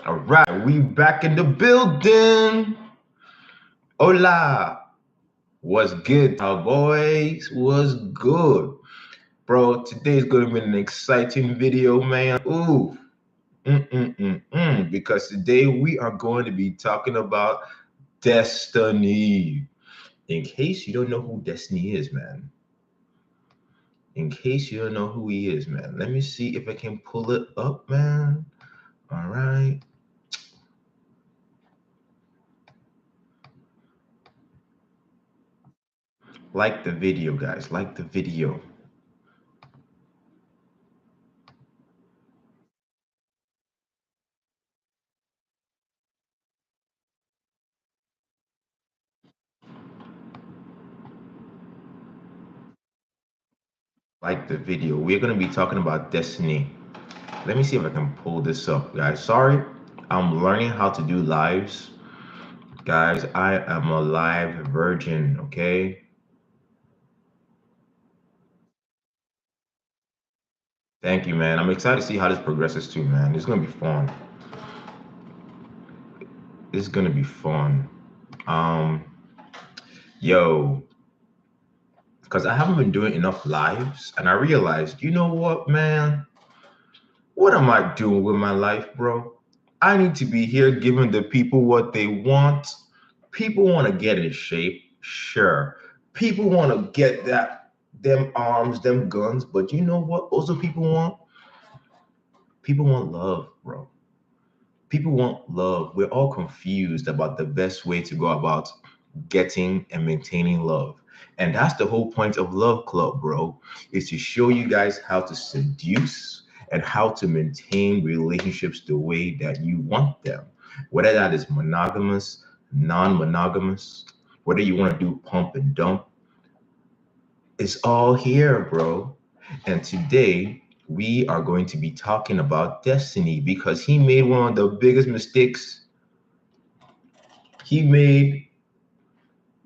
All right, we back in the building. Hola. What's good, boys? What's good? Bro, today's gonna be an exciting video, man. Ooh. Because today we are going to be talking about destiny. In case you don't know who Destiny is, man. In case you don't know who he is, man. Let me see if I can pull it up, man. All right. Like the video, guys. Like the video. Like the video. We're going to be talking about destiny. Let me see if I can pull this up, guys. Sorry, I'm learning how to do lives. Guys, I am a live virgin, okay? Thank you, man. I'm excited to see how this progresses too, man. It's going to be fun. It's going to be fun. Um, yo, because I haven't been doing enough lives, and I realized, you know what, man? What am I doing with my life, bro? I need to be here giving the people what they want. People want to get in shape, sure. People want to get them arms, them guns, but you know what also people want? People want love, bro. People want love. We're all confused about the best way to go about getting and maintaining love. And that's the whole point of Love Club, bro, is to show you guys how to seduce and how to maintain relationships the way that you want them. Whether that is monogamous, non-monogamous, whether you want to do pump and dump, it's all here, bro. And today we are going to be talking about Destiny because he made one of the biggest mistakes. He made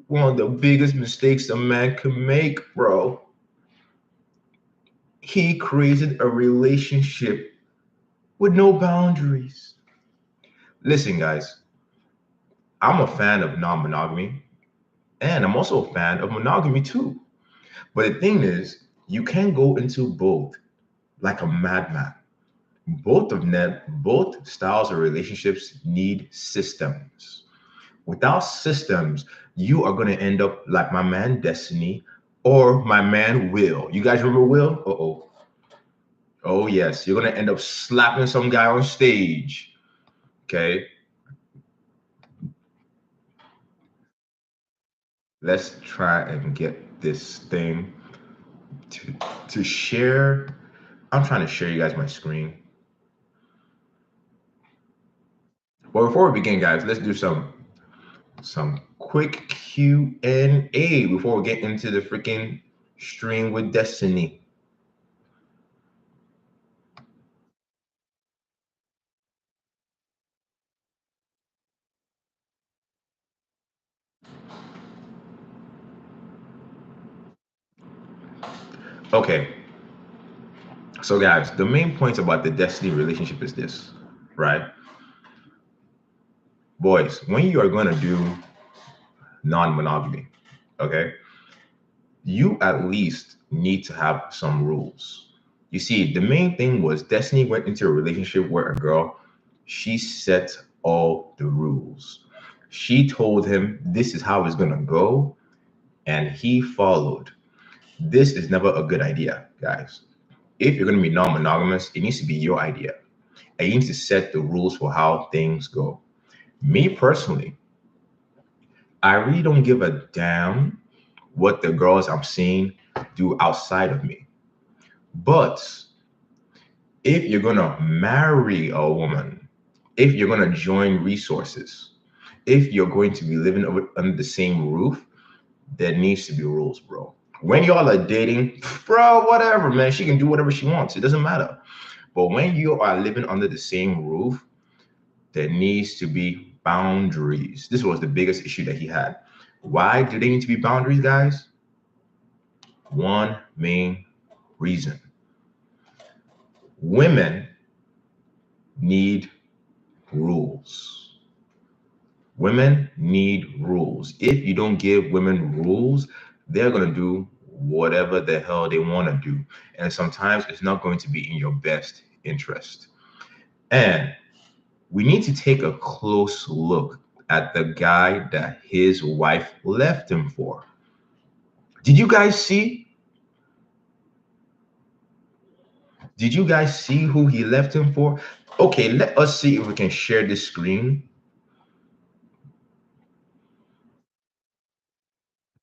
one of the biggest mistakes a man can make, bro. He created a relationship with no boundaries. Listen, guys, I'm a fan of non monogamy, and I'm also a fan of monogamy too. But the thing is, you can't go into both like a madman. Both styles of relationships need systems. Without systems, you are going to end up like my man Destiny or my man Will. You guys remember Will? Uh-oh. Oh, yes. You're going to end up slapping some guy on stage. Okay. Let's try and get this thing to, to share. I'm trying to share you guys my screen. Well, before we begin, guys, let's do some quick Q&A before we get into the freaking stream with Destiny. Okay, so guys, the main point about the Destiny relationship is this, right? Boys, when you are going to do non-monogamy, okay, you at least need to have some rules. You see, the main thing was Destiny went into a relationship where a girl, she set all the rules. She told him this is how it's gonna go, and he followed. This is never a good idea, guys. If you're gonna be non-monogamous, it needs to be your idea. And you need to set the rules for how things go. Me personally, I really don't give a damn what the girls I'm seeing do outside of me. But if you're going to marry a woman, if you're going to join resources, if you're going to be living under the same roof, there needs to be rules, bro. When y'all are dating, bro, whatever, man, she can do whatever she wants. It doesn't matter. But when you are living under the same roof, there needs to be boundaries. This was the biggest issue that he had. Why do they need to be boundaries, guys? One main reason. Women need rules. Women need rules. If you don't give women rules, they're going to do whatever the hell they want to do. And sometimes it's not going to be in your best interest. And we need to take a close look at the guy that his wife left him for. Did you guys see? Did you guys see who he left him for? Okay, let us see if we can share this screen.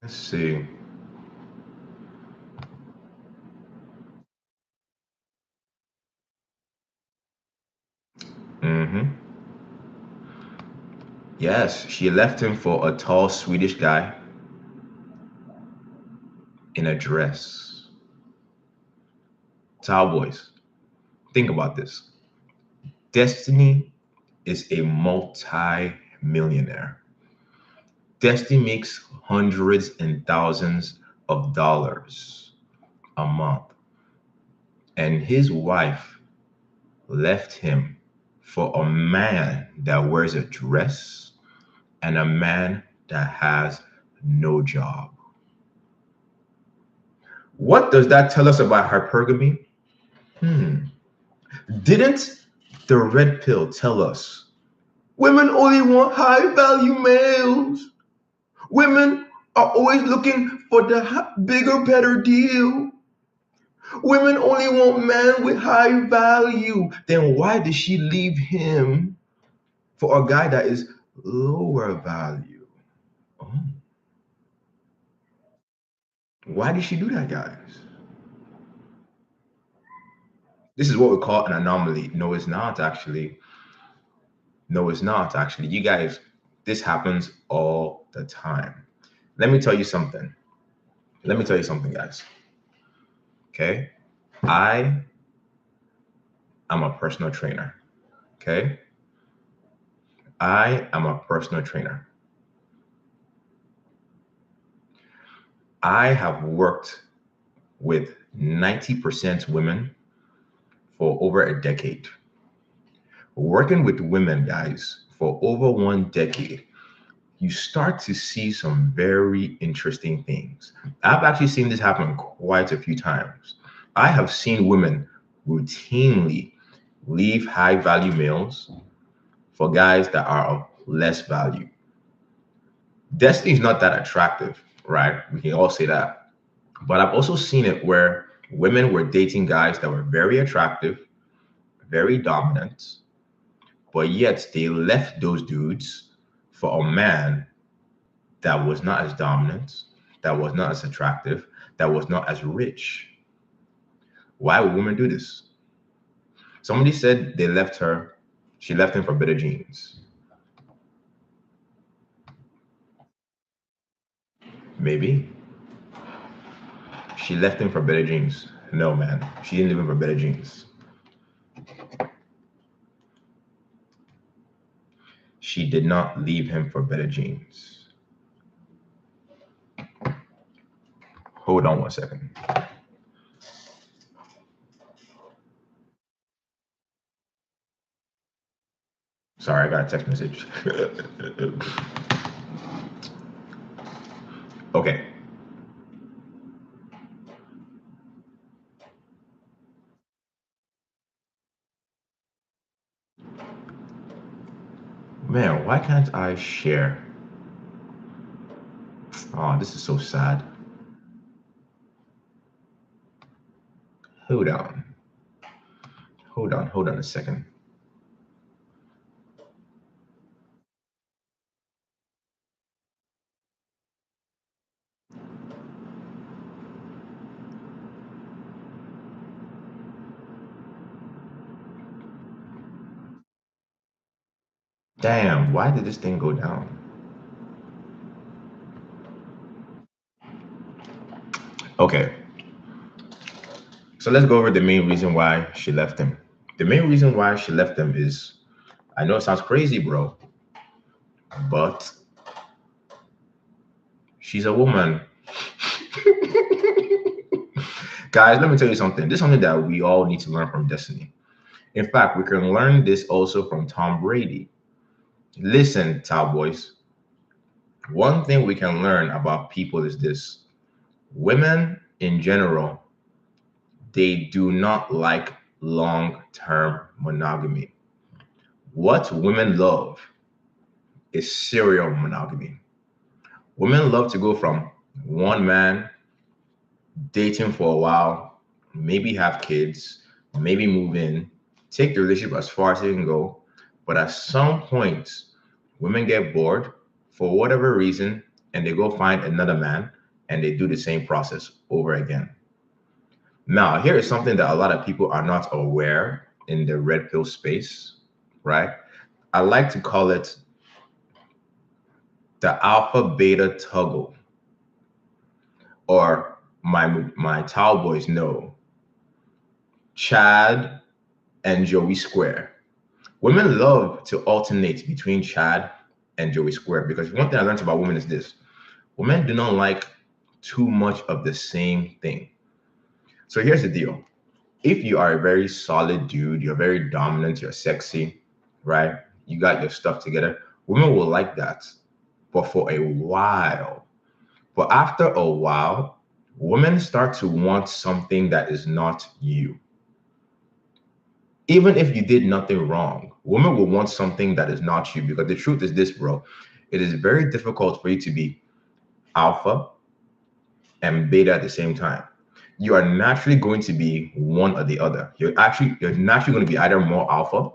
Let's see. hmm Yes, she left him for a tall Swedish guy in a dress. Cowboys, think about this. Destiny is a multi-millionaire. Destiny makes hundreds and thousands of dollars a month. And his wife left him for a man that wears a dress and a man that has no job. What does that tell us about hypergamy? Hmm. Didn't the red pill tell us women only want high value males? Women are always looking for the bigger, better deal. Women only want men with high value. Then why did she leave him for a guy that is lower value? Oh. Why did she do that, guys? This is what we call an anomaly. No, it's not actually. No, it's not actually. You guys, this happens all the time. Let me tell you something. Let me tell you something, guys. Okay? I am a personal trainer. Okay? I am a personal trainer. I have worked with 90% women for over a decade. Working with women, guys, for over 1 decade, you start to see some very interesting things. I've actually seen this happen quite a few times. I have seen women routinely leave high value males for guys that are of less value. Destiny is not that attractive, right? We can all say that. But I've also seen it where women were dating guys that were very attractive, very dominant, but yet they left those dudes for a man that was not as dominant, that was not as attractive, that was not as rich. Why would women do this? Somebody said they left her, she left him for better genes. Maybe she left him for better genes. No, man, she didn't leave him for better genes. She did not leave him for better genes. Hold on 1 second. Sorry, I got a text message. Okay. Man, why can't I share? Oh, this is so sad. Hold on. Hold on a second. Damn, why did this thing go down? Okay, so let's go over the main reason why she left him. The main reason why she left him is, I know it sounds crazy, bro, but she's a woman. Guys, let me tell you something. This is something that we all need to learn from Destiny. In fact, we can learn this also from Tom Brady. Listen, Cowboys, one thing we can learn about people is this: women in general, they do not like long term monogamy. What women love is serial monogamy. Women love to go from one man, dating for a while, maybe have kids, maybe move in, take the relationship as far as it can go. But at some point, women get bored for whatever reason and they go find another man and they do the same process over again. Now, here is something that a lot of people are not aware in the red pill space, right? I like to call it the alpha beta toggle, or my towel boys know Chad and Joey Square. Women love to alternate between Chad and Joey Square because one thing I learned about women is this: women do not like too much of the same thing. So here's the deal. If you are a very solid dude, you're very dominant, you're sexy, right? You got your stuff together, women will like that. But for a while, but after a while, women start to want something that is not you. Even if you did nothing wrong, women will want something that is not you, because the truth is this, bro. It is very difficult for you to be alpha and beta at the same time. You are naturally going to be one or the other. You're naturally going to be either more alpha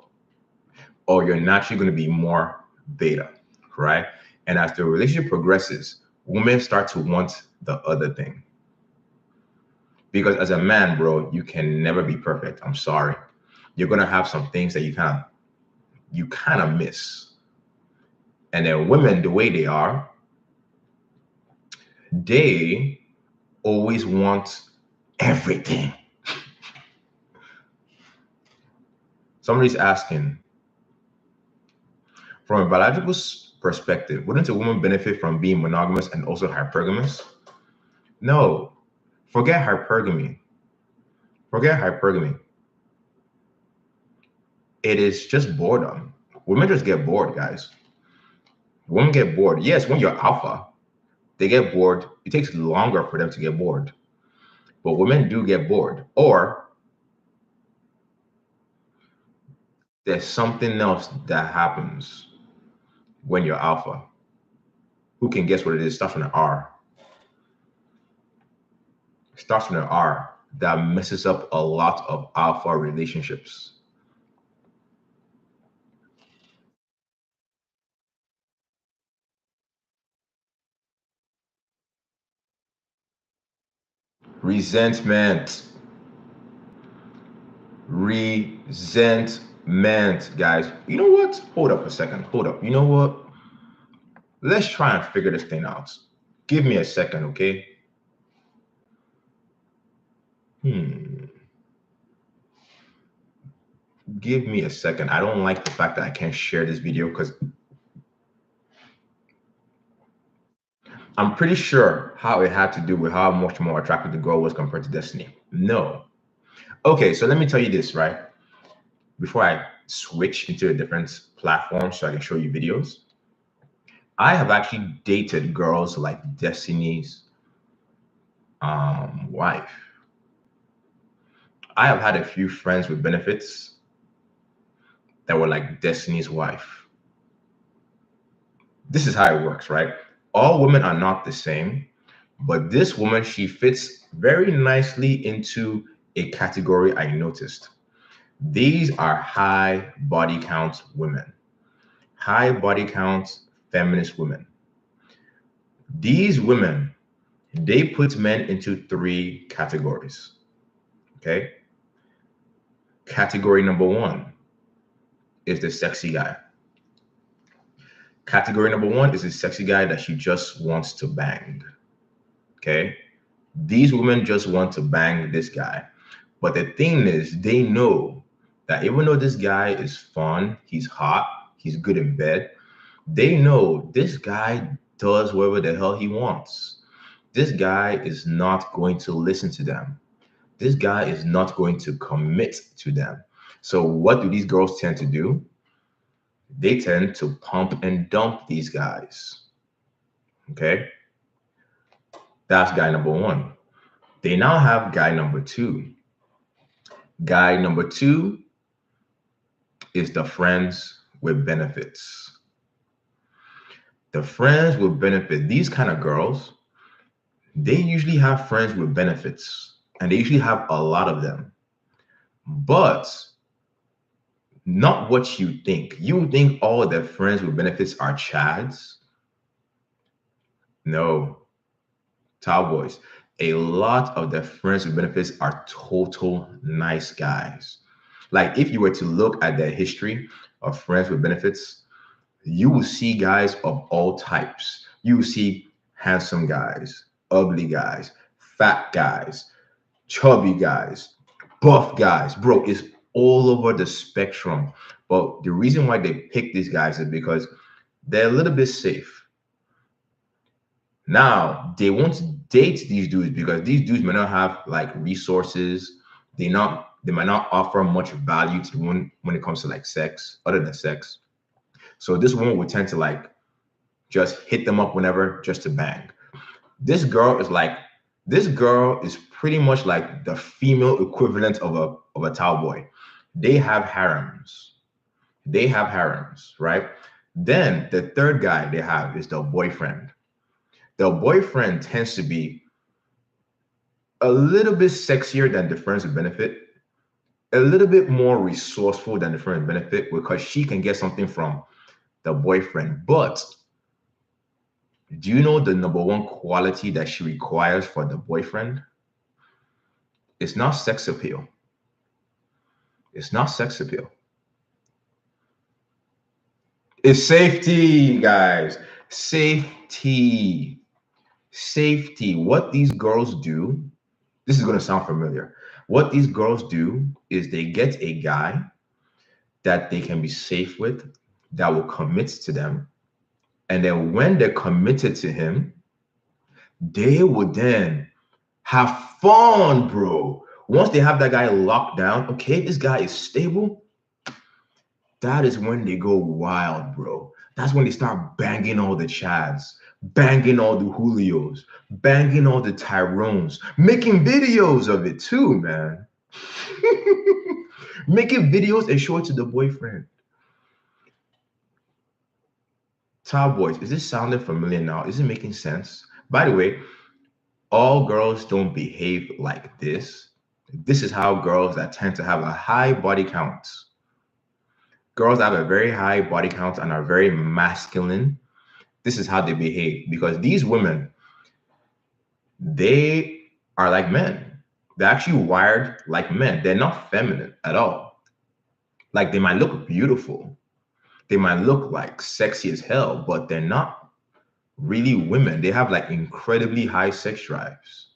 or you're naturally going to be more beta, right? And as the relationship progresses, women start to want the other thing. Because as a man, bro, you can never be perfect. I'm sorry. You're gonna have some things that you kind of miss. And then women, the way they are, they always want everything. Somebody's asking, from a biological perspective, wouldn't a woman benefit from being monogamous and also hypergamous? No. Forget hypergamy. Forget hypergamy. It is just boredom. Women just get bored, guys. Women get bored. Yes, when you're alpha, they get bored. It takes longer for them to get bored. But women do get bored. Or there's something else that happens when you're alpha. Who can guess what it is? It starts with an R. It starts with an R that messes up a lot of alpha relationships. Resentment. Resentment, guys. You know what? Hold up a second. Hold up. You know what? Let's try and figure this thing out. Give me a second, okay? Hmm. Give me a second. I don't like the fact that I can't share this video because I'm pretty sure how it had to do with how much more attractive the girl was compared to Destiny. No. Okay, so let me tell you this, right? Before I switch into a different platform so I can show you videos. I have actually dated girls like Destiny's wife. I have had a few friends with benefits that were like Destiny's wife. This is how it works, right? All women are not the same, but this woman, she fits very nicely into a category I noticed. These are high body count women, high body count feminist women. These women, they put men into three categories. Okay. Category number one is the sexy guy. Category number one is the sexy guy that she just wants to bang. Okay. These women just want to bang this guy. But the thing is, they know that even though this guy is fun, he's hot, he's good in bed, they know this guy does whatever the hell he wants. This guy is not going to listen to them. This guy is not going to commit to them. So what do these girls tend to do? They tend to pump and dump these guys. Okay, that's guy number one. They now have guy number two. Guy number two is the friends with benefits. The friends with benefit, these kind of girls, they usually have friends with benefits and they usually have a lot of them. But not what you think. You think all their friends with benefits are chads? No, Cowboys. A lot of their friends with benefits are total nice guys. Like if you were to look at their history of friends with benefits, you will see guys of all types. You will see handsome guys, ugly guys, fat guys, chubby guys, buff guys. Bro, it's all over the spectrum. But the reason why they pick these guys is because they're a little bit safe. Now they won't date these dudes because these dudes may not have like resources. They might not offer much value to one when it comes to like sex, other than sex. So this woman would tend to like just hit them up whenever just to bang. This girl is like this girl is pretty much like the female equivalent of a cowboy. They have harems. They have harems, right? Then the third guy they have is the boyfriend. The boyfriend tends to be a little bit sexier than the friends with benefit, a little bit more resourceful than the friends with benefit because she can get something from the boyfriend. But do you know the number one quality that she requires for the boyfriend? It's not sex appeal. It's not sex appeal. It's safety, guys. Safety. Safety. What these girls do, this is going to sound familiar. What these girls do is they get a guy that they can be safe with, that will commit to them. And then when they're committed to him, they will then have fun, bro. Once they have that guy locked down, okay, this guy is stable, that is when they go wild, bro. That's when they start banging all the Chads, banging all the Julios, banging all the Tyrones, making videos of it too, man. Making videos and show it to the boyfriend. Cowboys, is this sounding familiar now? Is it making sense? By the way, all girls don't behave like this. This is how girls that tend to have a high body count. Girls that have a very high body count and are very masculine. This is how they behave because these women, they are like men. They're actually wired like men. They're not feminine at all. Like they might look beautiful. They might look like sexy as hell, but they're not really women. They have like incredibly high sex drives.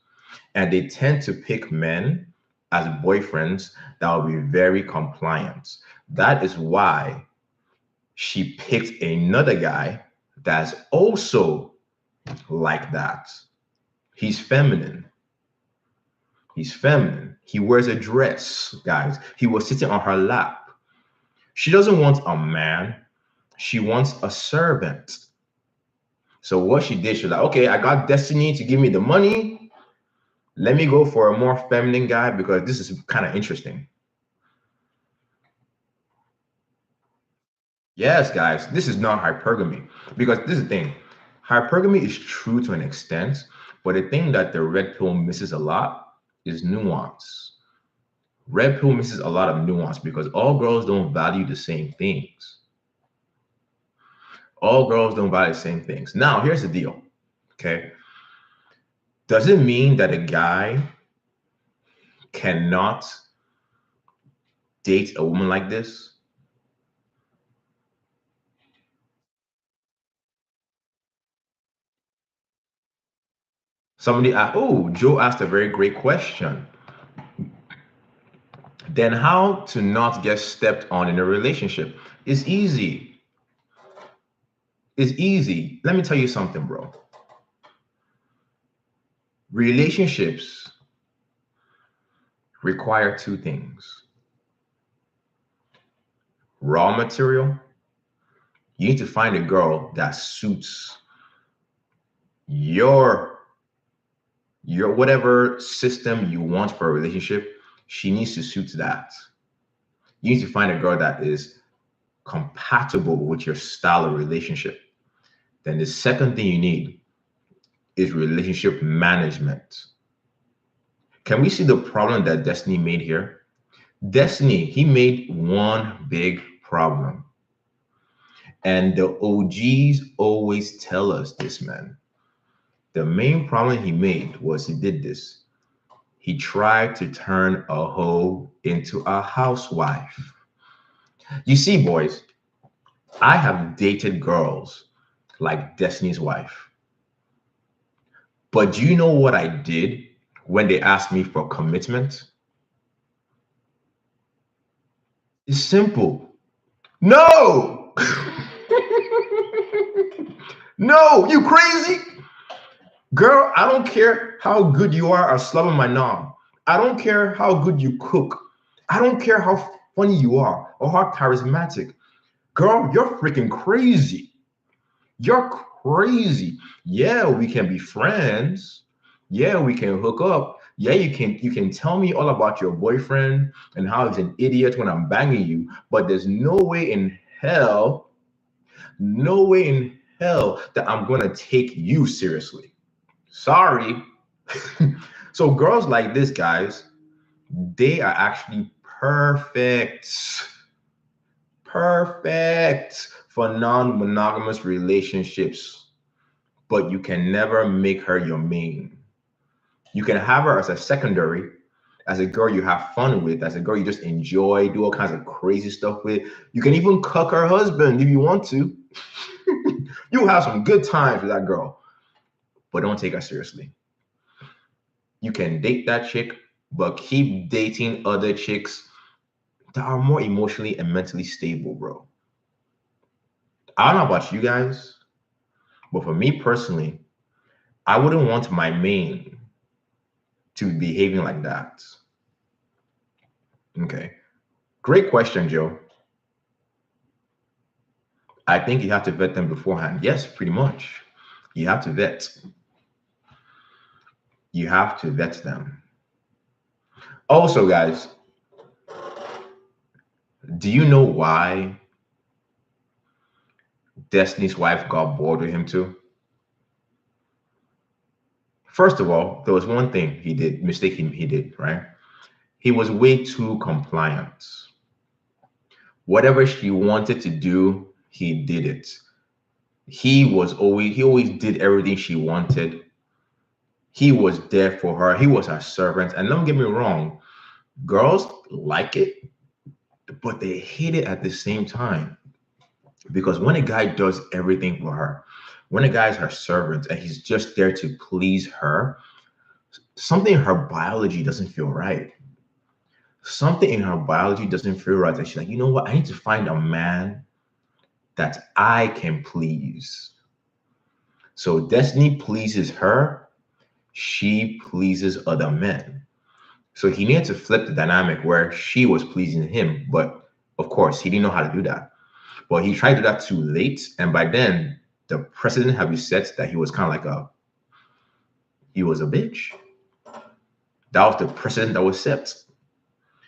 And they tend to pick men as boyfriends that will be very compliant. That is why she picked another guy that's also like that. He's feminine. He's feminine. He wears a dress, guys. He was sitting on her lap. She doesn't want a man. She wants a servant. So what she did, she's like, okay, I got Destiny to give me the money. Let me go for a more feminine guy because this is kind of interesting. Yes, guys, this is not hypergamy because this is the thing. Hypergamy is true to an extent, but the thing that the red pill misses a lot is nuance. Red pill misses a lot of nuance because all girls don't value the same things. All girls don't value the same things. Now, here's the deal. Okay. Does it mean that a guy cannot date a woman like this? Somebody asked, oh, Joe asked a very great question. Then how to not get stepped on in a relationship is easy. It's easy. Let me tell you something, bro. Relationships require two things. raw material, you need to find a girl that suits your whatever system you want for a relationship. She needs to suit that. You need to find a girl that is compatible with your style of relationship. Then the second thing you need is relationship management. Can we see the problem that Destiny made here? Destiny, he made one big problem. And the OGs always tell us this, man. The main problem he made was he did this. He tried to turn a hoe into a housewife. You see, boys, I have dated girls like Destiny's wife. But do you know what I did when they asked me for commitment? It's simple. No! No, you crazy? Girl, I don't care how good you are at slumming my knob. I don't care how good you cook. I don't care how funny you are or how charismatic. Girl, you're freaking crazy. You're crazy. Yeah, we can be friends. Yeah, we can hook up. Yeah, you can tell me all about your boyfriend and how he's an idiot when I'm banging you, but there's no way in hell that I'm gonna take you seriously. Sorry. So girls like this, guys, they are actually perfect for non-monogamous relationships, but you can never make her your main. You can have her as a secondary, as a girl you have fun with, as a girl you just enjoy, do all kinds of crazy stuff with. You can even cuck her husband if you want to. You'll have some good times with that girl, but don't take her seriously. You can date that chick, but keep dating other chicks that are more emotionally and mentally stable, bro. I don't know about you guys, but for me personally, I wouldn't want my main to be behaving like that. Okay. Great question, Joe. I think you have to vet them beforehand. Yes, pretty much. You have to vet. You have to vet them. Also, guys, do you know why Destiny's wife got bored with him too? First of all, there was one thing he did, right? He was way too compliant. Whatever she wanted to do, he did it. He always did everything she wanted. He was there for her. He was her servant. And don't get me wrong, girls like it, but they hate it at the same time. Because when a guy does everything for her, when a guy is her servant and he's just there to please her, something in her biology doesn't feel right. Something in her biology doesn't feel right. And she's like, you know what? I need to find a man that I can please. So Destiny pleases her, she pleases other men. So he needed to flip the dynamic where she was pleasing him, but of course he didn't know how to do that. But he tried to do that too late, and by then the precedent had been set that he was kind of like he was a bitch. That was the precedent that was set.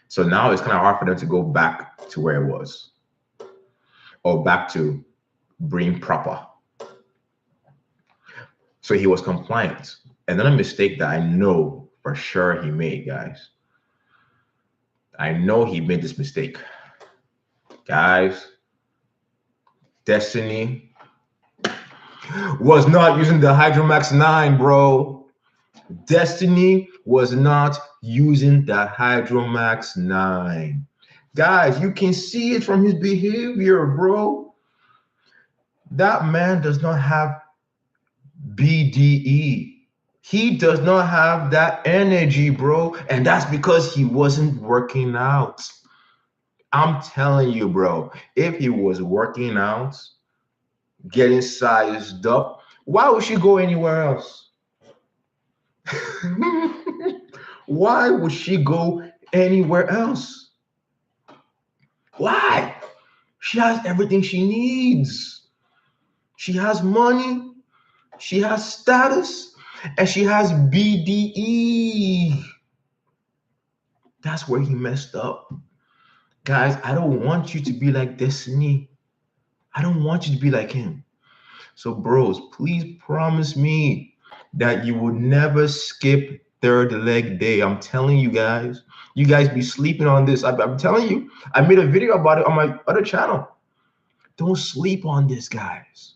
So now it's kind of hard for them to go back to where it was, or back to being proper. So he was compliant. Another mistake that I know for sure he made, guys. I know he made this mistake. Guys, Destiny was not using the Hydromax 9, bro. Destiny was not using the Hydromax 9. Guys, you can see it from his behavior, bro. That man does not have BDE. He does not have that energy, bro. And that's because he wasn't working out. I'm telling you, bro, if he was working out, getting sized up, why would she go anywhere else? Why would she go anywhere else? Why? She has everything she needs. She has money, she has status, and she has BDE. That's where he messed up. Guys, I don't want you to be like Destiny. I don't want you to be like him. So, bros, please promise me that you will never skip third leg day. I'm telling you guys be sleeping on this. I'm telling you, I made a video about it on my other channel. Don't sleep on this, guys.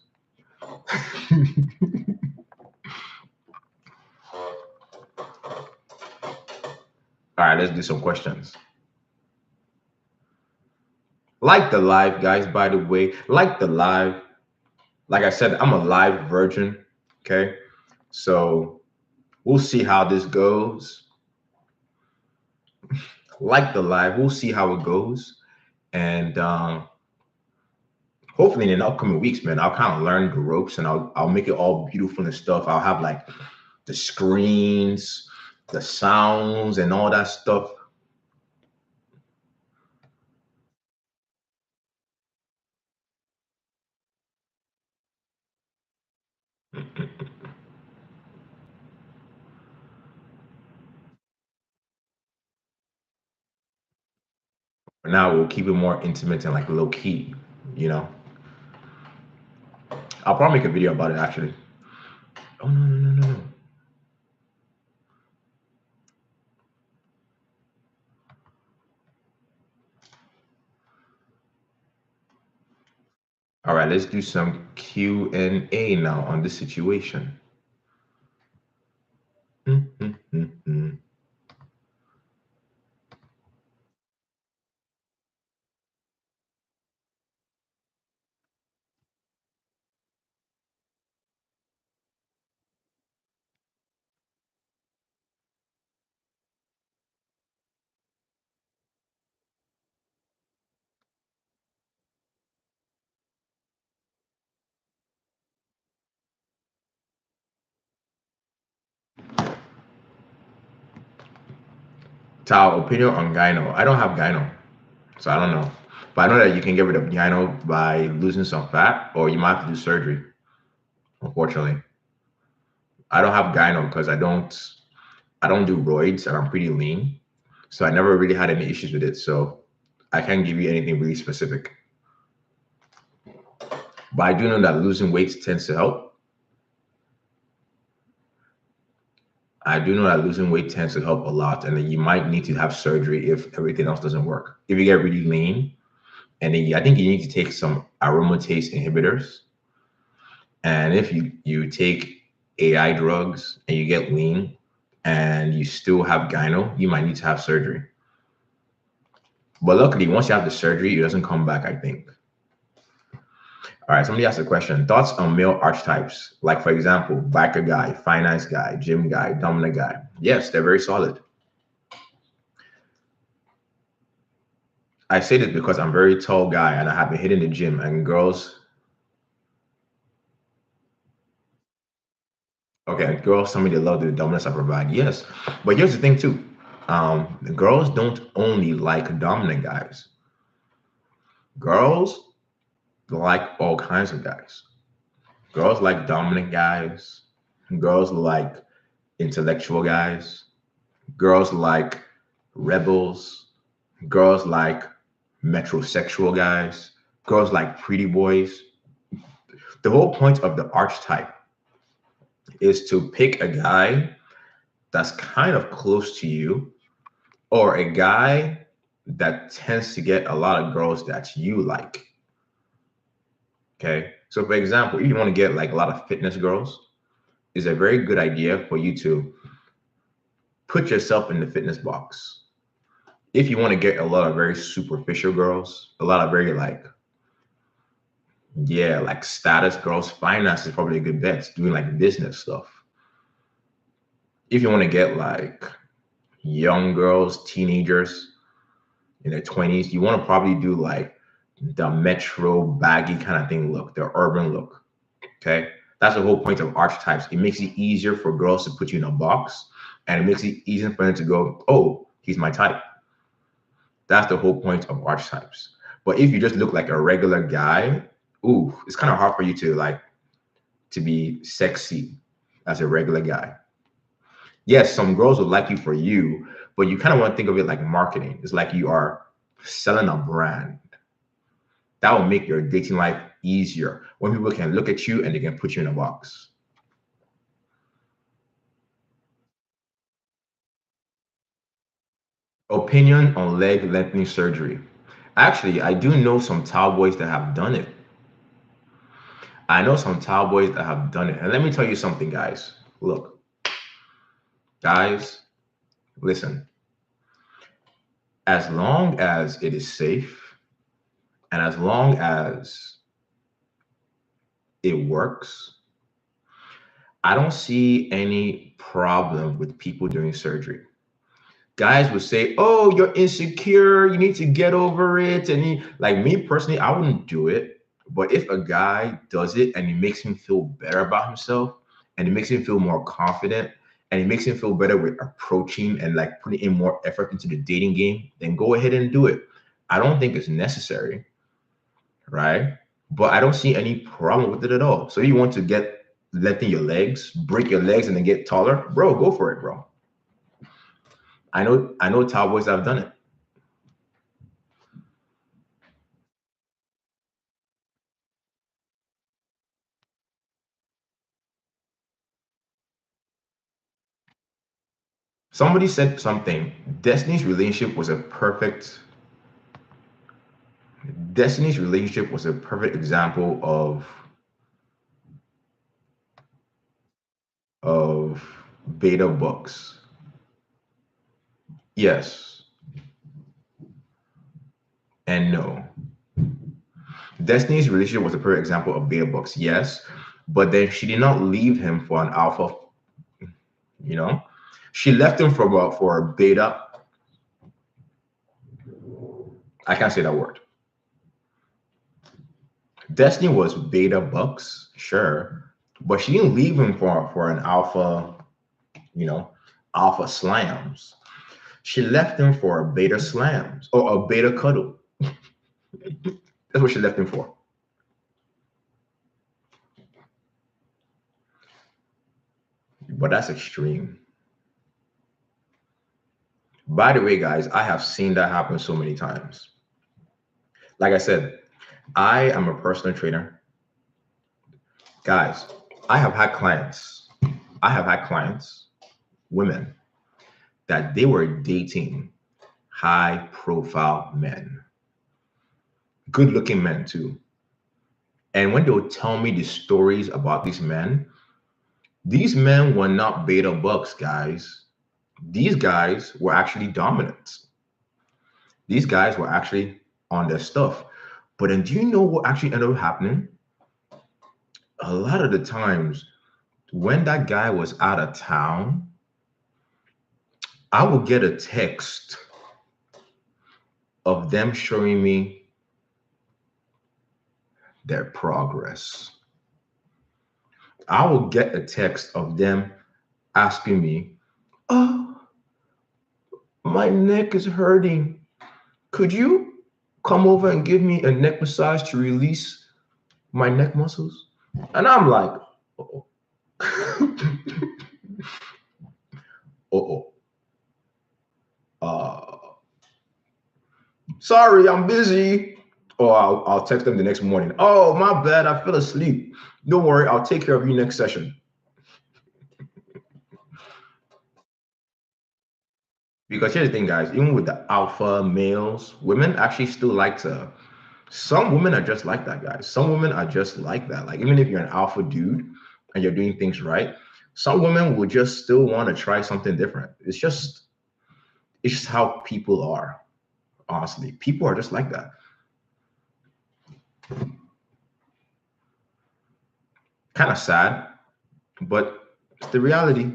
All right, let's do some questions. Like the live, guys, by the way. Like the live. Like I said, I'm a live virgin. Okay. So we'll see how this goes. Like the live, we'll see how it goes. And hopefully in the upcoming weeks, man, I'll kind of learn the ropes and I'll make it all beautiful and stuff. I'll have like the screens, the sounds, and all that stuff. For now, we'll keep it more intimate and like low key, you know. I'll probably make a video about it actually. Oh no, no, no, no, no. All right, let's do some Q&A now on this situation. Tao, opinion on gyno. I don't have gyno, so I don't know. But I know that you can get rid of gyno by losing some fat, or you might have to do surgery. Unfortunately, I don't have gyno because I don't do roids and I'm pretty lean, so I never really had any issues with it. So I can't give you anything really specific. But I do know that losing weight tends to help. I do know that losing weight tends to help a lot, and then you might need to have surgery if everything else doesn't work. If you get really lean, and then I think you need to take some aromatase inhibitors. And if you take AI drugs and you get lean and you still have gyno, you might need to have surgery. But luckily, once you have the surgery, it doesn't come back, I think. All right, somebody asked a question. Thoughts on male archetypes? Like, for example, biker guy, finance guy, gym guy, dominant guy. Yes, they're very solid. I say this because I'm a very tall guy and I have been hitting the gym and girls, okay, girls tell me they love the dominance I provide. Yes, but here's the thing too. The girls don't only like dominant guys. Girls like all kinds of guys. Girls like dominant guys. Girls like intellectual guys. Girls like rebels. Girls like metrosexual guys. Girls like pretty boys. The whole point of the archetype is to pick a guy that's kind of close to you or a guy that tends to get a lot of girls that you like. Okay. So, for example, if you want to get like a lot of fitness girls, it's a very good idea for you to put yourself in the fitness box. If you want to get a lot of very superficial girls, a lot of very like, yeah, like status girls, finance is probably a good bet, doing like business stuff. If you want to get like young girls, teenagers in their 20s, you want to probably do like the metro baggy kind of thing look, the urban look. Okay. That's the whole point of archetypes. It makes it easier for girls to put you in a box and it makes it easier for them to go, oh, he's my type. That's the whole point of archetypes. But if you just look like a regular guy, ooh, it's kind of hard for you to like to be sexy as a regular guy. Yes, some girls will like you for you, but you kind of want to think of it like marketing. It's like you are selling a brand. That will make your dating life easier when people can look at you and they can put you in a box. Opinion on leg lengthening surgery. Actually, I do know some towel boys that have done it. I know some towel boys that have done it. And let me tell you something, guys. Look, guys, listen. As long as it is safe and as long as it works, I don't see any problem with people doing surgery. Guys would say, "Oh, you're insecure. You need to get over it." And like me personally, I wouldn't do it. But if a guy does it and it makes him feel better about himself, and it makes him feel more confident, and it makes him feel better with approaching and like putting in more effort into the dating game, then go ahead and do it. I don't think it's necessary, right? But I don't see any problem with it at all. So you want to get lengthen your legs, break your legs, and then get taller, bro? Go for it, bro. I know cowboys that have done it. Somebody said something. Destiny's relationship was a perfect example of beta books. Yes and no. Destiny's relationship was a perfect example of beta books. Yes, but then she did not leave him for an alpha. You know, she left him for a beta. I can't say that word. Destiny was beta bucks, sure, but she didn't leave him for an alpha. You know, alpha slams. She left him for a beta slams or a beta cuddle. That's what she left him for. But that's extreme. By the way, guys, I have seen that happen so many times. Like I said, I am a personal trainer. Guys, I have had clients. I have had clients, women, that they were dating high profile men, good looking men too. And when they would tell me the stories about these men were not beta bucks, guys. These guys were actually dominant. These guys were actually on their stuff. But then do you know what actually ended up happening? A lot of the times when that guy was out of town, I would get a text of them showing me their progress. I will get a text of them asking me, "Oh, my neck is hurting. Could you come over and give me a neck massage to release my neck muscles?" And I'm like, "Oh, oh, sorry, I'm busy." Or I'll text them the next morning. "Oh, my bad, I fell asleep. Don't worry, I'll take care of you next session." Because here's the thing, guys, even with the alpha males, women actually still like to. Some women are just like that, guys. Some women are just like that. Like, even if you're an alpha dude and you're doing things right, some women will just still want to try something different. It's just how people are, honestly. People are just like that. Kind of sad, but it's the reality.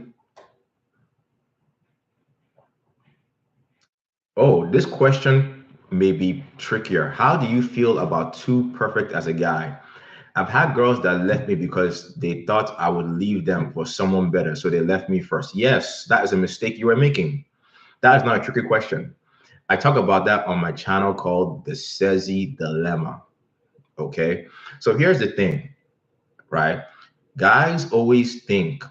Oh, this question may be trickier. How do you feel about too perfect as a guy? I've had girls that left me because they thought I would leave them for someone better, so they left me first. Yes, that is a mistake you are making. That is not a tricky question. I talk about that on my channel called the Sezi Dilemma. Okay. So here's the thing, right? Guys always think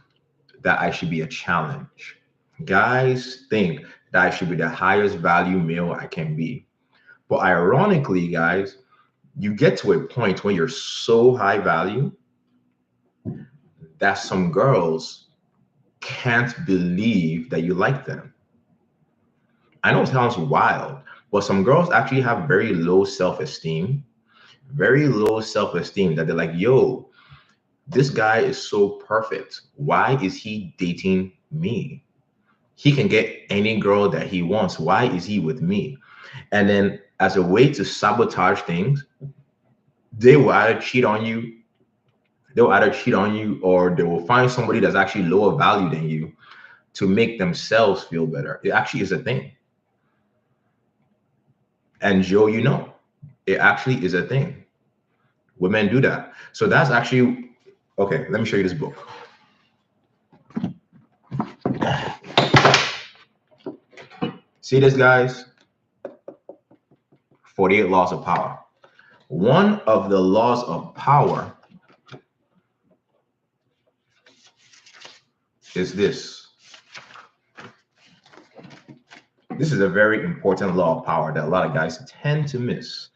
that I should be a challenge. Guys think that I should be the highest value male I can be. But ironically, guys, you get to a point where you're so high value that some girls can't believe that you like them. I know it sounds wild, but some girls actually have very low self-esteem, very low self-esteem that they're like, yo, this guy is so perfect. Why is he dating me? He can get any girl that he wants. Why is he with me? And then as a way to sabotage things, they will either cheat on you, or they will find somebody that's actually lower value than you to make themselves feel better. It actually is a thing. And Joe, you know, it actually is a thing. Women do that. So that's actually okay. Let me show you this book. See this, guys? 48 Laws of Power. One of the laws of power is this. This is a very important law of power that a lot of guys tend to miss.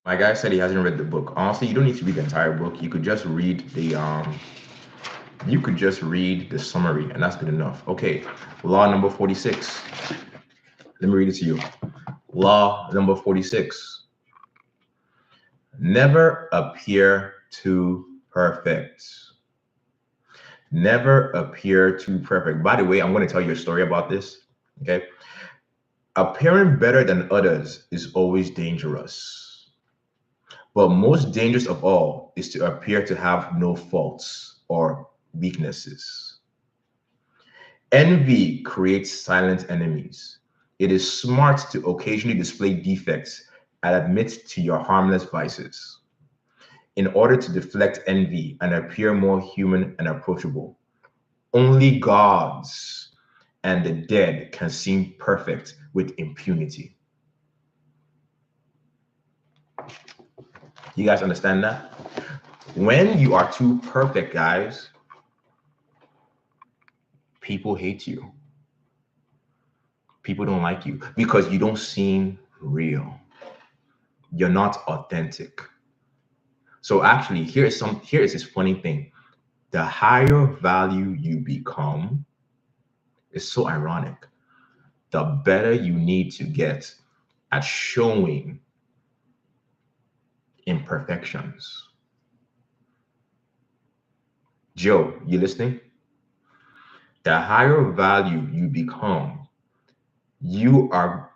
My guy said he hasn't read the book. Honestly, you don't need to read the entire book. You could just read the summary, and that's good enough. Okay, law number 46. Let me read it to you. Law number 46. Never appear too perfect. Never appear too perfect. By the way, I'm going to tell you a story about this. Okay. Appearing better than others is always dangerous. But most dangerous of all is to appear to have no faults or weaknesses. Envy creates silent enemies. It is smart to occasionally display defects and admit to your harmless vices in order to deflect envy and appear more human and approachable. Only gods and the dead can seem perfect with impunity. You guys understand that? When you are too perfect, guys, people hate you. People don't like you because you don't seem real. You're not authentic. So actually, here is this funny thing. The higher value you become is so ironic. The better you need to get at showing imperfections. Joe, you listening? The higher value you become, you are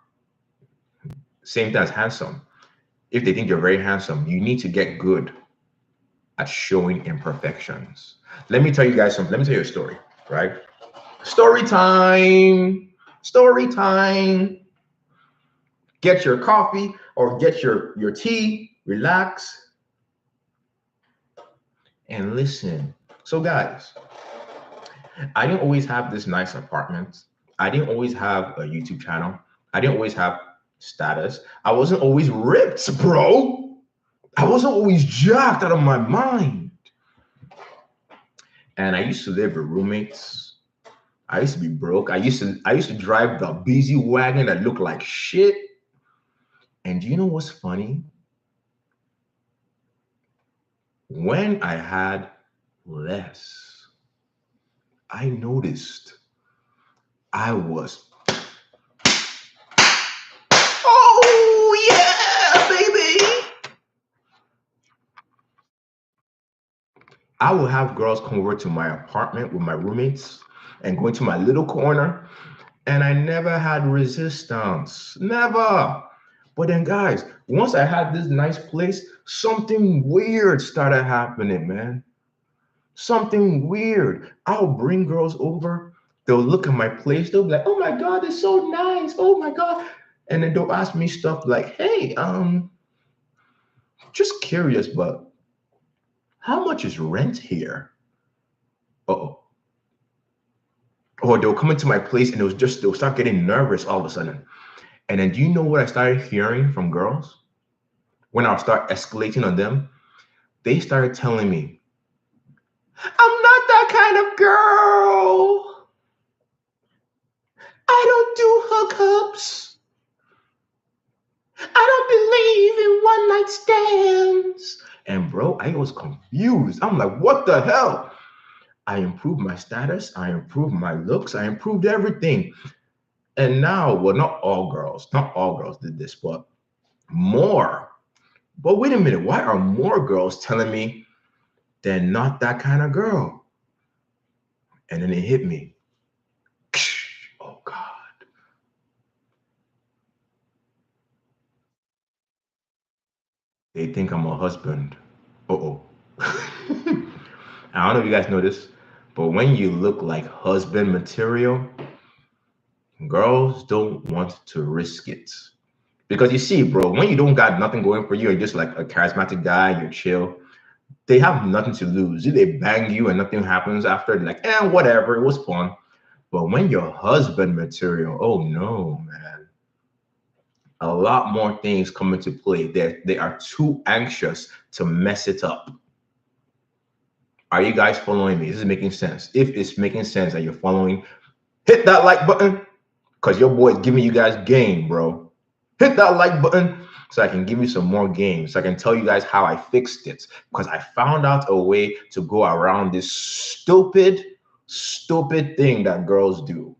same thing as handsome. If they think you're very handsome, you need to get good at showing imperfections. Let me tell you guys something. Let me tell you a story, right? Story time. Story time. Get your coffee or get your tea, relax, and listen. So, guys, I didn't always have this nice apartment. I didn't always have a YouTube channel. I didn't always have status. I wasn't always ripped, bro. I wasn't always jacked out of my mind. And I used to live with roommates. I used to be broke. I used to drive the busy wagon that looked like shit. And do you know what's funny? When I had less, I noticed I was, oh yeah, baby. I would have girls come over to my apartment with my roommates and go into my little corner, and I never had resistance. Never. But then, guys, once I had this nice place, something weird started happening, man. Something weird. I'll bring girls over. They'll look at my place. They'll be like, "Oh my God, it's so nice. Oh my God." And then they'll ask me stuff like, "Hey, just curious, but how much is rent here?" Uh-oh. Or they'll come into my place and they'll start getting nervous all of a sudden. And then do you know what I started hearing from girls? When I'll start escalating on them, they started telling me, "I'm not that kind of girl. I don't do hookups. I don't believe in one night stands." And bro, I was confused. I'm like, what the hell? I improved my status. I improved my looks. I improved everything. And now, well, not all girls did this, but more. But wait a minute, why are more girls telling me they're not that kind of girl? And then it hit me. Oh God. They think I'm a husband. Uh-oh. I don't know if you guys know this, but when you look like husband material, girls don't want to risk it. Because you see, bro, when you don't got nothing going for you, you're just like a charismatic guy, you're chill, they have nothing to lose. If they bang you and nothing happens after, they're like, whatever, it was fun. But when you're husband material, oh no, man. A lot more things come into play. They are too anxious to mess it up. Are you guys following me? This is making sense. If it's making sense that you're following, hit that like button because your boy is giving you guys game, bro. Hit that like button so I can give you some more games. So I can tell you guys how I fixed it because I found out a way to go around this stupid thing that girls do.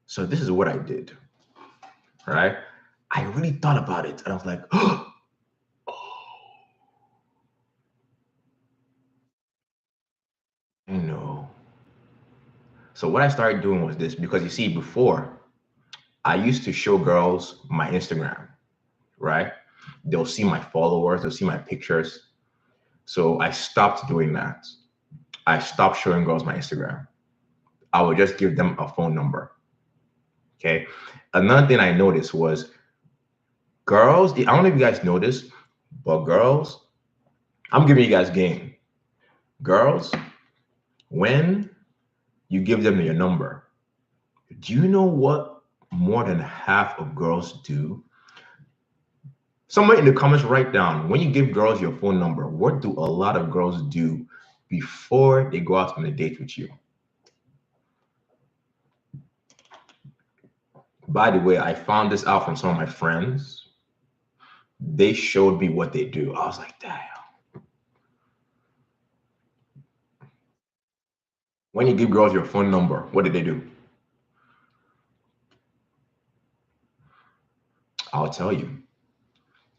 So this is what I did, right? I really thought about it and I was like, oh, I know. So what I started doing was this because you see, before I used to show girls my Instagram, right? They'll see my followers, they'll see my pictures. So I stopped doing that. I stopped showing girls my Instagram. I would just give them a phone number. Okay. Another thing I noticed was girls, I don't know if you guys noticed, but girls, I'm giving you guys game. Girls, when you give them your number, do you know what more than half of girls do? Somewhere in the comments, write down when you give girls your phone number, what do a lot of girls do before they go out on a date with you? By the way, I found this out from some of my friends. They showed me what they do. I was like, damn. When you give girls your phone number, what did they do? I'll tell you.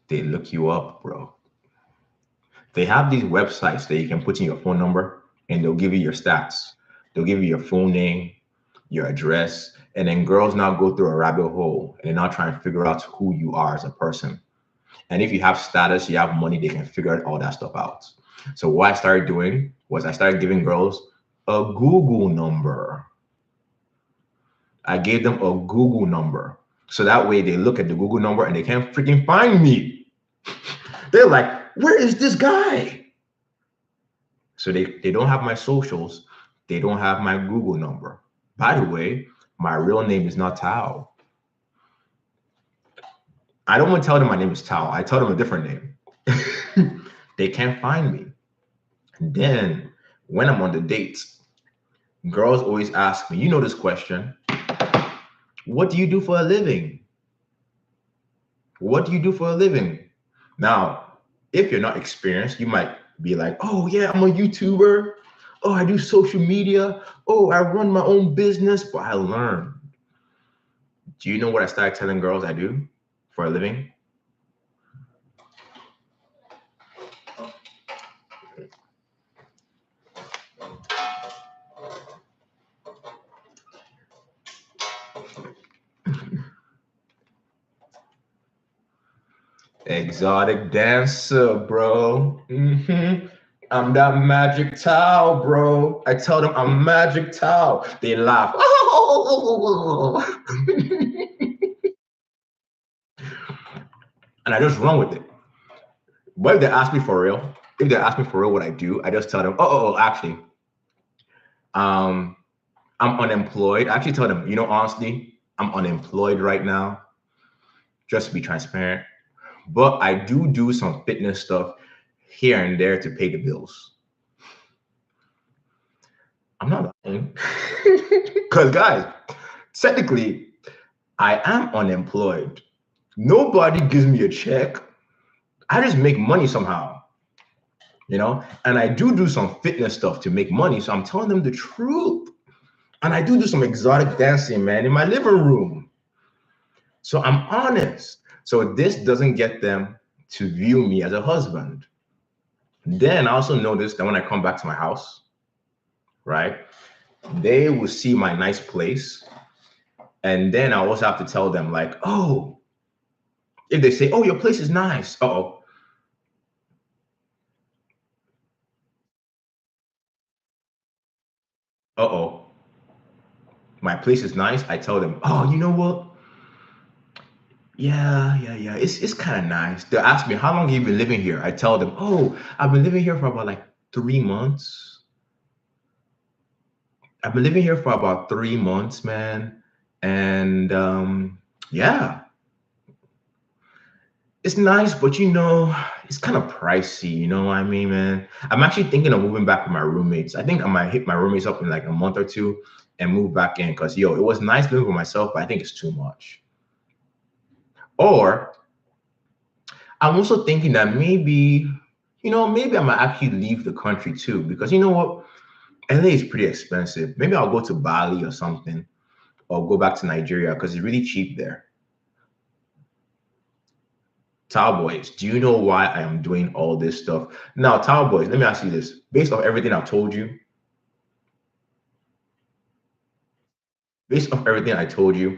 They look you up, bro. They have these websites that you can put in your phone number and they'll give you your stats. They'll give you your full name, your address, and then girls now go through a rabbit hole and they now try and figure out who you are as a person. And if you have status, you have money, they can figure all that stuff out. So what I started doing was I started giving girls a Google number. I gave them a Google number. So that way they look at the Google number and they can't freaking find me. They're like, where is this guy? So they don't have my socials. They don't have my Google number. By the way, my real name is not Tao. I don't want to tell them my name is Tao. I tell them a different name. They can't find me. And then when I'm on the dates, girls always ask me, you know this question, what do you do for a living? What do you do for a living? Now, if you're not experienced, you might be like, oh yeah, I'm a YouTuber. Oh, I do social media. Oh, I run my own business, but I learned. Do you know what I started telling girls I do for a living? Exotic dancer, bro. I'm that magic towel, bro. I tell them I'm magic towel. They laugh. Oh! And I just run with it. But if they ask me for real, if they ask me for real what I do, I just tell them, actually, um, I'm unemployed. I actually tell them, honestly, I'm unemployed right now, just to be transparent. But I do some fitness stuff here and there to pay the bills. I'm not lying. Because, guys, technically, I am unemployed. Nobody gives me a check. I just make money somehow, And I do some fitness stuff to make money. So I'm telling them the truth. And I do some exotic dancing, man, in my living room. So I'm honest. So this doesn't get them to view me as a husband. Then I also noticed that when I come back to my house, right, they will see my nice place. And then I also have to tell them, like, oh, if they say, oh, your place is nice. Uh-oh. My place is nice. I tell them, oh, you know what? Yeah. It's kind of nice. They ask me, how long have you been living here? I tell them, oh, I've been living here for about like 3 months. I've been living here for about 3 months, man. And yeah, it's nice, but it's kind of pricey. You know what I mean, man? I'm actually thinking of moving back with my roommates. I think I might hit my roommates up in like a month or two and move back in because, it was nice living with myself, but I think it's too much. Or I'm also thinking that maybe I might actually leave the country too, because you know what? LA is pretty expensive. Maybe I'll go to Bali or something, or go back to Nigeria because it's really cheap there. Towel Boys, do you know why I am doing all this stuff? Now, Towel Boys, let me ask you this. Based off everything I've told you, based off everything I told you,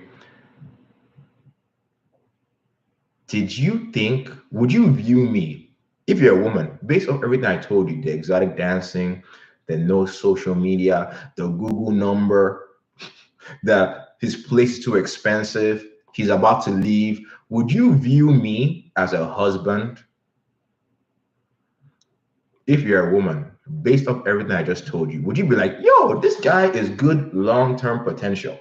would you view me, if you're a woman, based off everything I told you, the exotic dancing, the no social media, the Google number, that his place is too expensive, he's about to leave, would you view me as a husband? If you're a woman, based off everything I just told you, would you be like, yo, this guy is good long-term potential?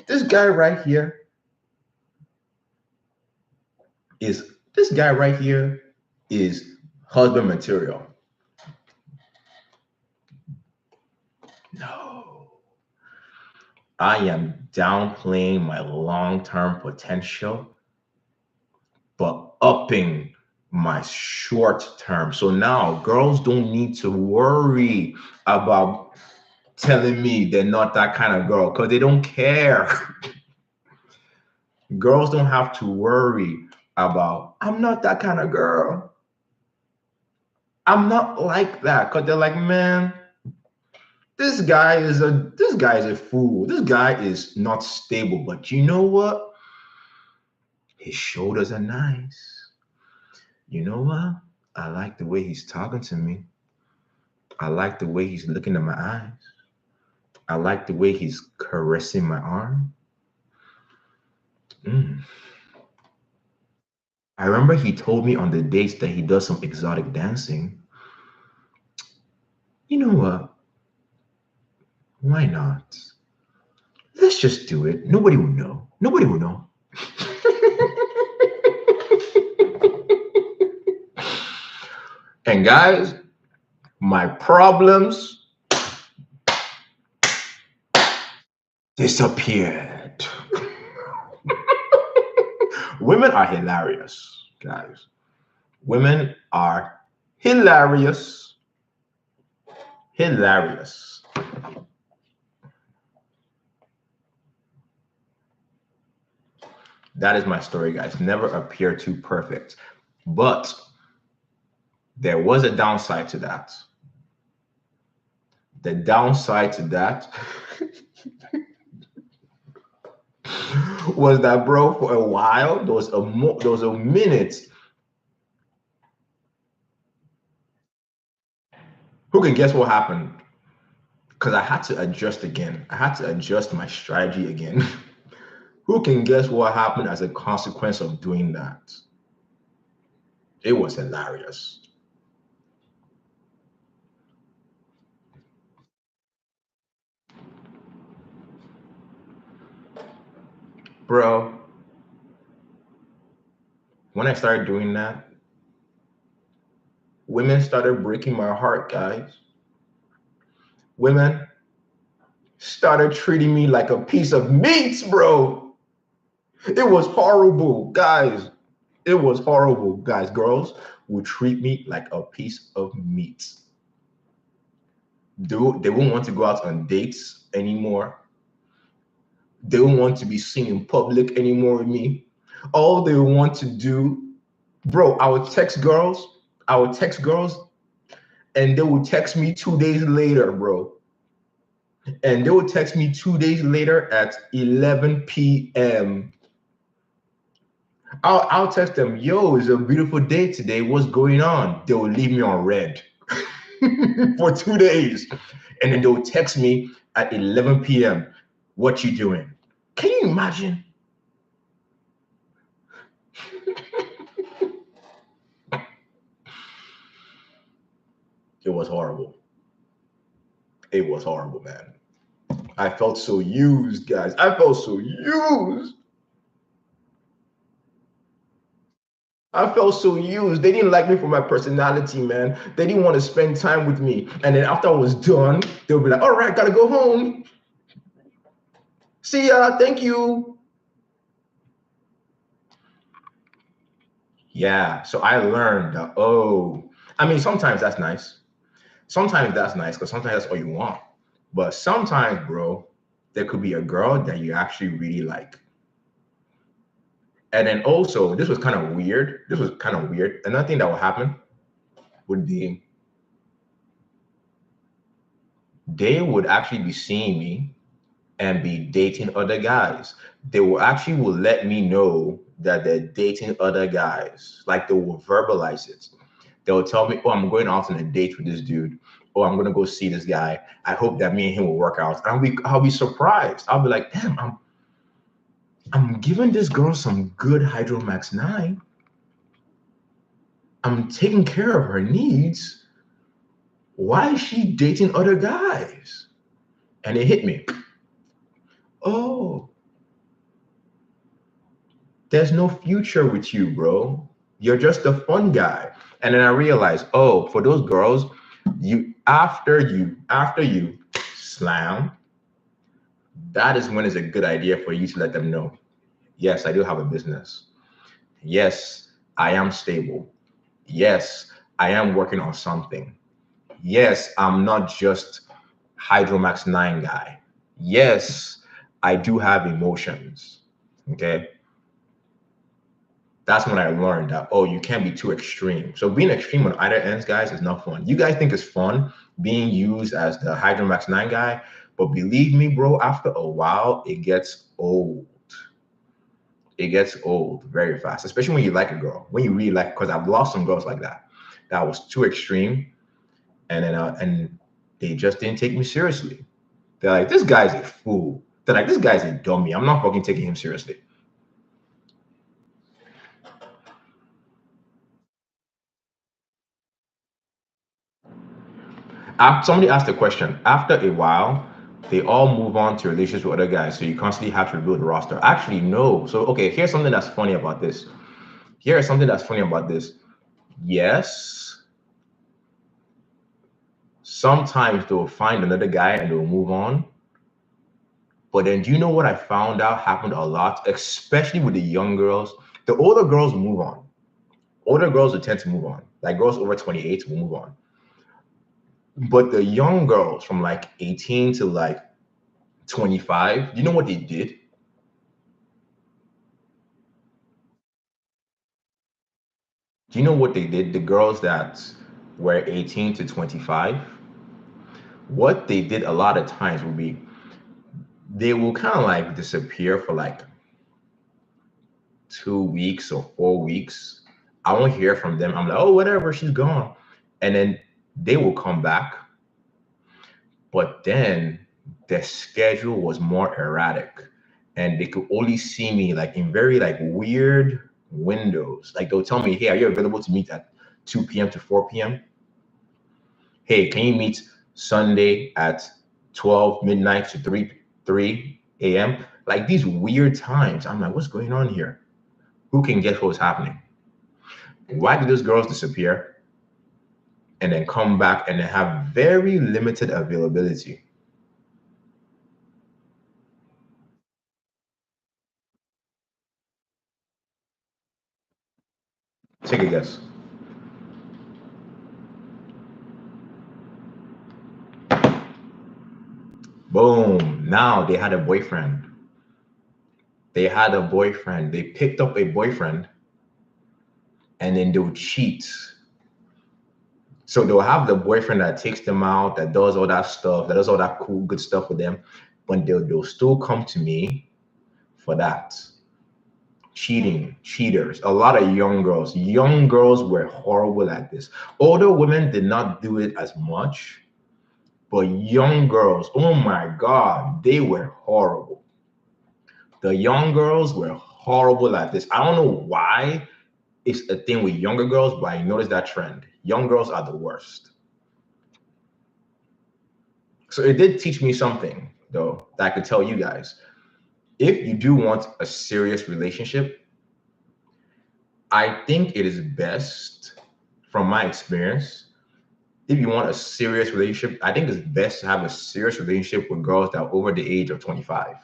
This guy right here this guy right here is husband material. No. I am downplaying my long-term potential, but upping my short term. So now girls don't need to worry about telling me they're not that kind of girl because they don't care. Girls don't have to worry about, I'm not that kind of girl. I'm not like that. Because they're like, man, this guy is a fool. This guy is not stable. But you know what? His shoulders are nice. You know what? I like the way he's talking to me. I like the way he's looking at my eyes. I like the way he's caressing my arm. Mm. I remember he told me on the dates that he does some exotic dancing. You know what? Why not? Let's just do it. Nobody will know. Nobody will know. And guys, my problems disappeared. Women are hilarious, guys. Women are hilarious. Hilarious. That is my story, guys. Never appear too perfect. But there was a downside to that. The downside to that was that, bro, for a while, there was a minute Who can guess what happened? Because I had to adjust again. I had to adjust my strategy again. Who can guess what happened as a consequence of doing that? It was hilarious. Bro, when I started doing that, women started breaking my heart, guys. Women started treating me like a piece of meat, bro. It was horrible, guys. It was horrible, guys. Girls would treat me like a piece of meat. They won't want to go out on dates anymore. They don't want to be seen in public anymore with me. All they want to do, bro, I would text girls, and they would text me 2 days later, bro. And they would text me 2 days later at 11 p.m. I'll text them, yo, it's a beautiful day today. What's going on? They will leave me on red for 2 days. And then they'll text me at 11 p.m. What you doing? Can you imagine? It was horrible. It was horrible, man. I felt so used, guys. I felt so used. I felt so used. They didn't like me for my personality, man. They didn't want to spend time with me. And then after I was done, they'll be like, all right, gotta go home. See ya. Thank you. Yeah. So I learned that, oh, I mean, sometimes that's nice. Sometimes that's nice because sometimes that's all you want. But sometimes, bro, there could be a girl that you actually really like. And then also, this was kind of weird. This was kind of weird. Another thing that will happen would be they would actually be seeing me and be dating other guys. They will actually will let me know that they're dating other guys. Like they will verbalize it. They'll tell me, "Oh, I'm going out on a date with this dude. Oh, I'm gonna go see this guy. I hope that me and him will work out." And I'll be surprised. I'll be like, "Damn, I'm giving this girl some good Hydromax 9. I'm taking care of her needs. Why is she dating other guys?" And it hit me. Oh, there's no future with you, bro. You're just a fun guy. And then I realized, oh, for those girls, you after you slam, that is when it's a good idea for you to let them know, yes, I do have a business. Yes, I am stable. Yes, I am working on something. Yes, I'm not just Hydromax 9 guy. Yes, I do have emotions. Okay. That's when I learned that, oh, you can't be too extreme. So being extreme on either ends, guys, is not fun. You guys think it's fun being used as the Hydromax 9 guy, but believe me, bro, after a while, it gets old. It gets old very fast, especially when you like a girl. When you really like, because I've lost some girls like that. That was too extreme, and they just didn't take me seriously. They're like, this guy's a fool. They're like, this guy's a dummy. I'm not fucking taking him seriously. Somebody asked a question. After a while, they all move on to relationships with other guys, so you constantly have to rebuild the roster. Actually, no. So, okay, here's something that's funny about this. Here is something that's funny about this. Yes, sometimes they'll find another guy and they'll move on. But then, do you know what I found out happened a lot, especially with the young girls? The older girls move on. Older girls will tend to move on. Like girls over 28 will move on. But the young girls from like 18 to like 25, you know what they did? Do you know what they did? The girls that were 18 to 25, what they did a lot of times would be they will kind of like disappear for like 2 weeks or 4 weeks. I won't hear from them. I'm like, oh, whatever, she's gone. And then they will come back, but then their schedule was more erratic, and they could only see me like in very like weird windows. Like they'll tell me, "Hey, are you available to meet at 2 p.m. to 4 p.m.? Hey, can you meet Sunday at 12 midnight to 3 a.m.?" Like these weird times. I'm like, what's going on here? Who can guess what's happening? Why did those girls disappear and then come back and then have very limited availability? Take a guess. Boom. Now they had a boyfriend. They had a boyfriend. They picked up a boyfriend and then they'll cheat. So they'll have the boyfriend that takes them out, that does all that stuff, that does all that cool, good stuff with them, but they'll still come to me for that. Cheating, cheaters. A lot of young girls. Young girls were horrible at this. Older women did not do it as much, but young girls, oh my God, they were horrible. The young girls were horrible at this. I don't know why it's a thing with younger girls, but I noticed that trend. Young girls are the worst. So it did teach me something, though, that I could tell you guys. If you do want a serious relationship, I think it is best, from my experience, if you want a serious relationship, I think it's best to have a serious relationship with girls that are over the age of 25.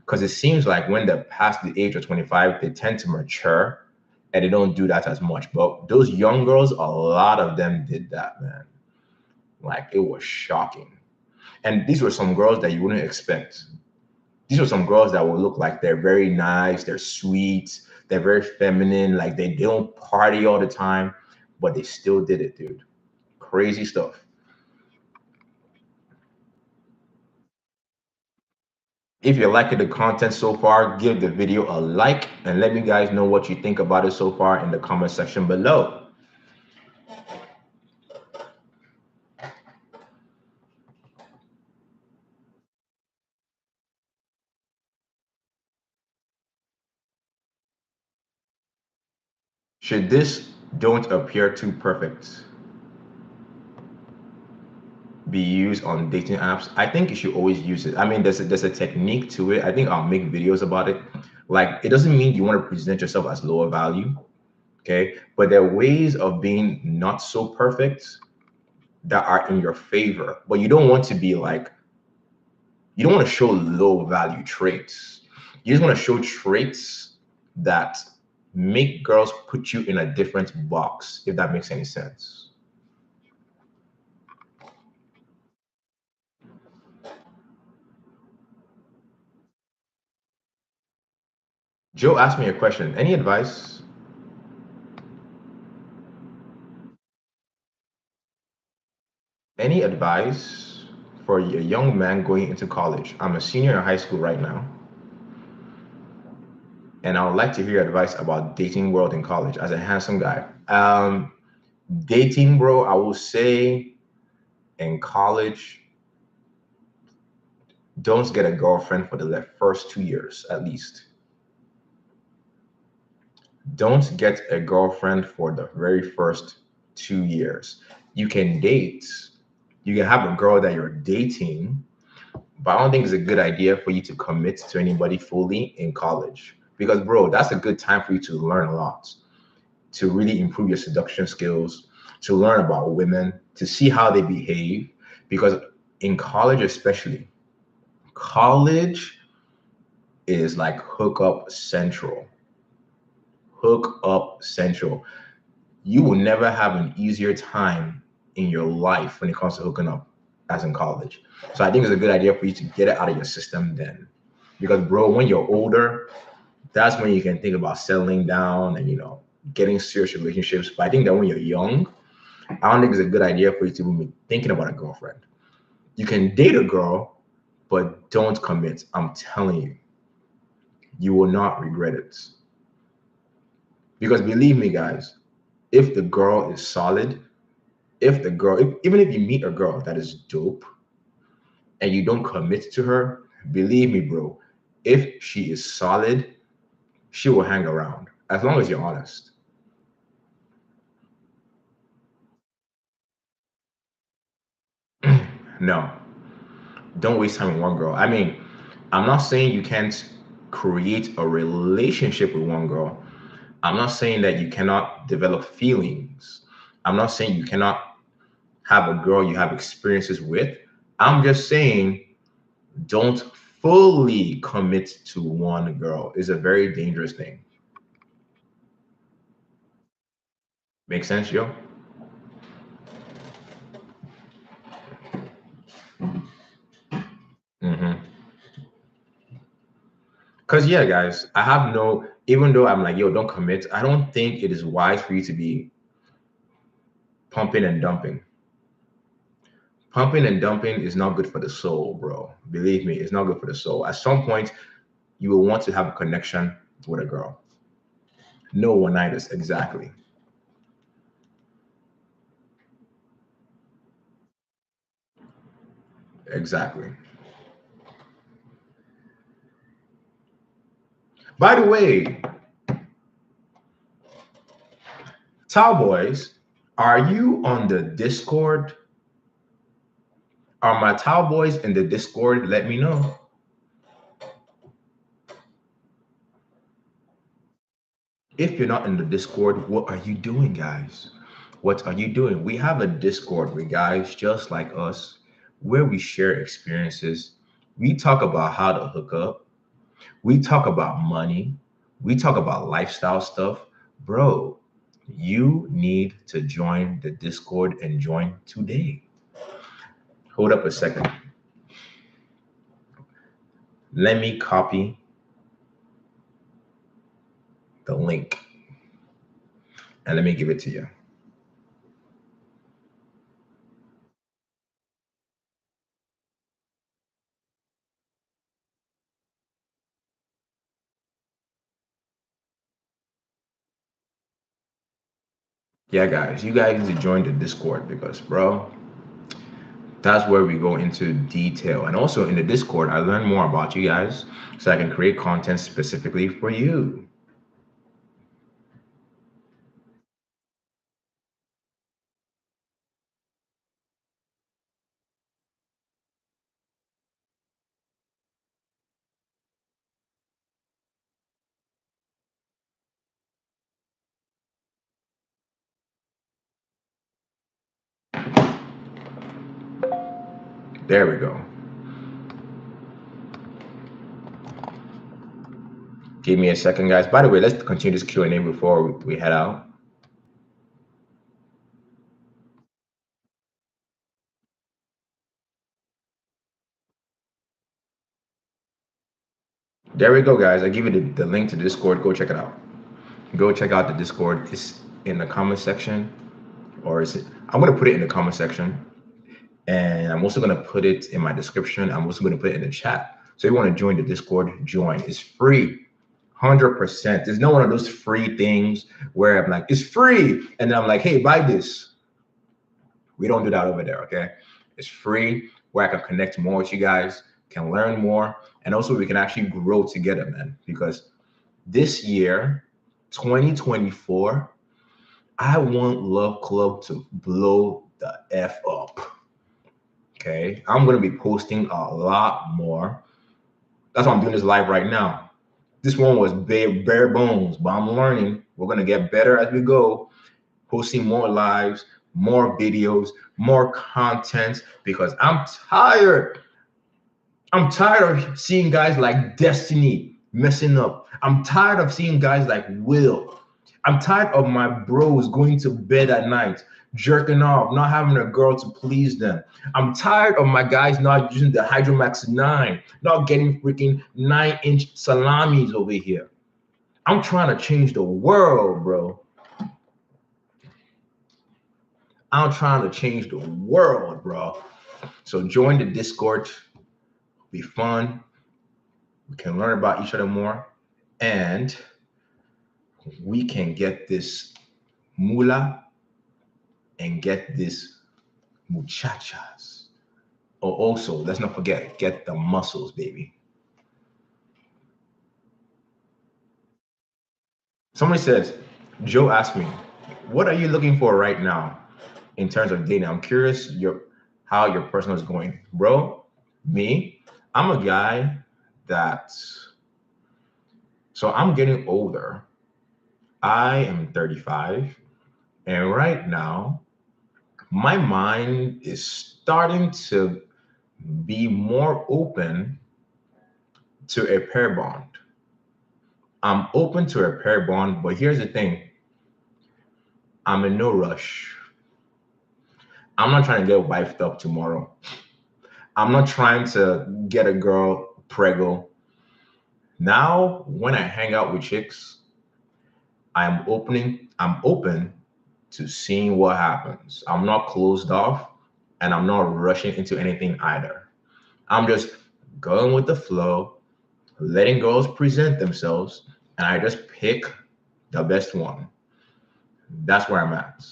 Because it seems like when they're past the age of 25, they tend to mature and they don't do that as much. But those young girls, a lot of them did that, man. Like it was shocking. And these were some girls that you wouldn't expect. These were some girls that would look like they're very nice, they're sweet, they're very feminine, like they don't party all the time, but they still did it, dude. Crazy stuff. If you're liking the content so far, give the video a like and let me guys know what you think about it so far in the comment section below. Should this "don't appear too perfect" be used on dating apps? I think you should always use it. I mean, there's a technique to it. I think I'll make videos about it. Like, it doesn't mean you want to present yourself as lower value, okay? But there are ways of being not so perfect that are in your favor. But you don't want to be like, you don't want to show low value traits. You just want to show traits that make girls put you in a different box, if that makes any sense. Joe asked me a question. Any advice? Any advice for a young man going into college? I'm a senior in high school right now, and I would like to hear advice about dating world in college as a handsome guy. Dating, bro, I will say in college, don't get a girlfriend for the first 2 years at least. Don't get a girlfriend for the very first 2 years. You can date, you can have a girl that you're dating, but I don't think it's a good idea for you to commit to anybody fully in college. Because, bro, that's a good time for you to learn a lot, to really improve your seduction skills, to learn about women, to see how they behave. Because in college, especially, college is like hookup central. Hookup central. You will never have an easier time in your life when it comes to hooking up as in college. So I think it's a good idea for you to get it out of your system then. Because, bro, when you're older, that's when you can think about settling down and, getting serious relationships. But I think that when you're young, I don't think it's a good idea for you to be thinking about a girlfriend. You can date a girl, but don't commit. I'm telling you, you will not regret it. Because believe me, guys, if the girl is solid, if the girl, even if you meet a girl that is dope and you don't commit to her, believe me, bro, if she is solid, she will hang around as long as you're honest. No, don't waste time with one girl. I mean, I'm not saying you can't create a relationship with one girl. I'm not saying that you cannot develop feelings. I'm not saying you cannot have a girl you have experiences with. I'm just saying don't fully commit to one girl. Is a very dangerous thing. Make sense, yo? Mm-hmm. Because, yeah, guys, I have no, even though I'm like, yo, don't commit, I don't think it is wise for you to be pumping and dumping. Pumping and dumping is not good for the soul, bro. Believe me, it's not good for the soul. At some point, you will want to have a connection with a girl. No one-nighters, exactly. Exactly. By the way, Cowboys, are you on the Discord? Are my Cowboys in the Discord? Let me know. If you're not in the Discord, what are you doing, guys? What are you doing? We have a Discord with guys just like us where we share experiences. We talk about how to hook up. We talk about money. We talk about lifestyle stuff. Bro, you need to join the Discord and join today. Hold up a second. Let me copy the link and let me give it to you. Yeah, guys, you guys need to join the Discord because, bro, that's where we go into detail. And also in the Discord, I learn more about you guys so I can create content specifically for you. There we go. Give me a second, guys. By the way, let's continue this Q&A before we head out. There we go, guys. I give you the link to the Discord. Go check it out. Go check out the Discord. It's in the comment section, or is it? I'm gonna put it in the comment section, and I'm also gonna put it in my description. I'm also gonna put it in the chat. So if you want to join the Discord, join. It's free, 100%. There's no one of those free things where I'm like, it's free, and then I'm like, hey, buy this. We don't do that over there, okay? It's free where I can connect more with you guys, can learn more, and also we can actually grow together, man. Because this year, 2024, I want Love Club to blow the F up. Okay. I'm going to be posting a lot more. That's why I'm doing this live right now. This one was bare bones, but I'm learning. We're going to get better as we go, posting more lives, more videos, more content because I'm tired. I'm tired of seeing guys like Destiny messing up. I'm tired of seeing guys like Will. I'm tired of my bros going to bed at night, jerking off, not having a girl to please them. I'm tired of my guys not using the Hydromax 9, not getting freaking 9-inch salamis over here. I'm trying to change the world, bro. I'm trying to change the world, bro. So join the Discord. Be fun. We can learn about each other more. And we can get this moolah and get these muchachas. Oh, also, let's not forget, get the muscles, baby. Somebody says, Joe asked me, what are you looking for right now in terms of dating? I'm curious how your personal is going. Bro, me, I'm a guy that, so I'm getting older. I am 35. And right now, my mind is starting to be more open to a pair bond. I'm open to a pair bond, but here's the thing, I'm in no rush. I'm not trying to get wifed up tomorrow. I'm not trying to get a girl preggo. Now, when I hang out with chicks, I'm open to seeing what happens. I'm not closed off and I'm not rushing into anything either. I'm just going with the flow, letting girls present themselves, and I just pick the best one. That's where I'm at.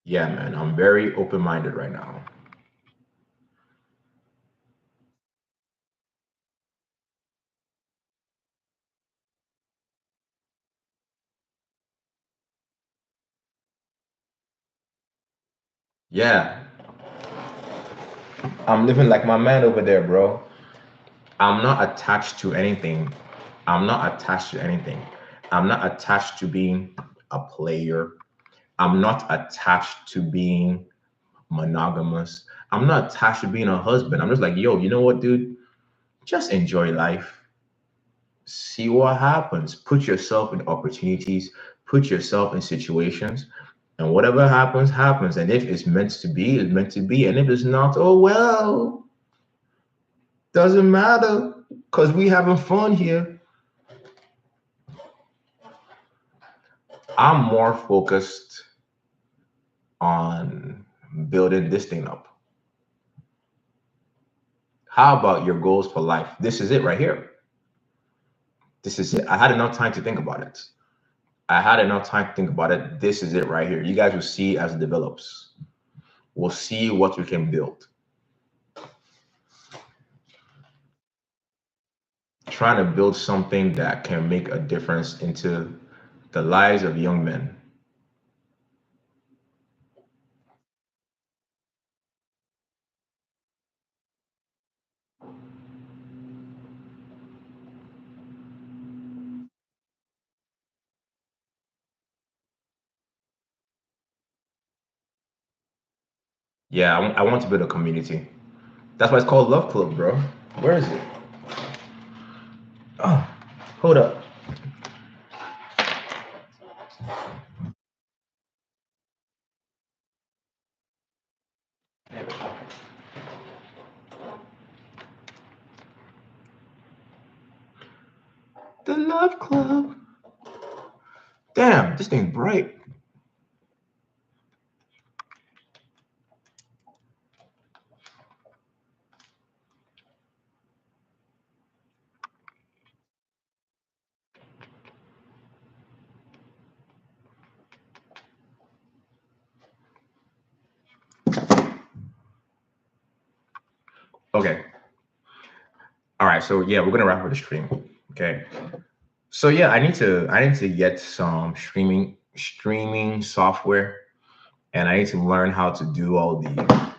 Yeah, man, I'm very open minded right now. Yeah, I'm living like my man over there, bro. I'm not attached to anything. I'm not attached to anything. I'm not attached to being a player. I'm not attached to being monogamous. I'm not attached to being a husband. I'm just like, yo, you know what, dude? Just enjoy life. See what happens. Put yourself in opportunities, put yourself in situations, and whatever happens, happens. And if it's meant to be, it's meant to be. And if it's not, oh well, doesn't matter because we having fun here. I'm more focused on building this thing up. How about your goals for life? This is it right here. This is it. I had enough time to think about it. I had enough time to think about it. This is it right here. You guys will see as it develops. We'll see what we can build. Trying to build something that can make a difference into the lives of young men. Yeah, I want to build a community. That's why it's called Love Club, bro. Where is it? Oh, hold up. The Love Club. Damn, this thing's bright. Okay. All right. So yeah, we're gonna wrap up the stream. Okay. So yeah, I need to get some streaming software, and I need to learn how to do all the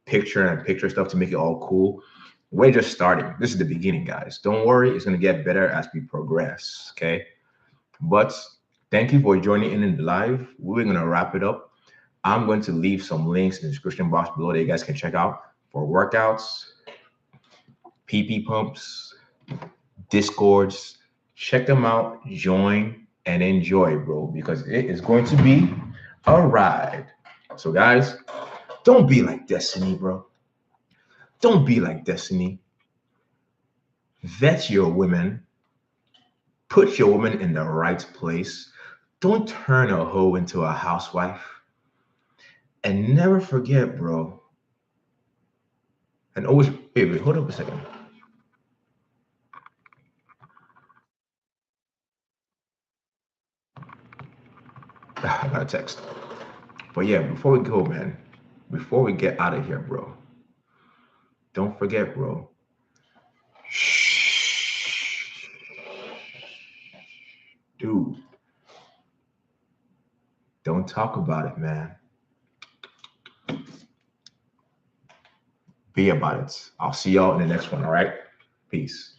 picture stuff to make it all cool. We're just starting. This is the beginning, guys. Don't worry, it's gonna get better as we progress. Okay. But thank you for joining in the live. We're gonna wrap it up. I'm going to leave some links in the description box below that you guys can check out for workouts, PP pumps, discords. Check them out, join, and enjoy, bro, because it is going to be a ride. So, guys, don't be like Destiny, bro. Don't be like Destiny. Vet your women, put your woman in the right place. Don't turn a hoe into a housewife. And never forget, bro. And always, wait, hold up a second. I got a text. But yeah, before we go, man, before we get out of here, bro, don't forget, bro. Shh, dude, don't talk about it, man. Be about it. I'll see y'all in the next one. All right. Peace.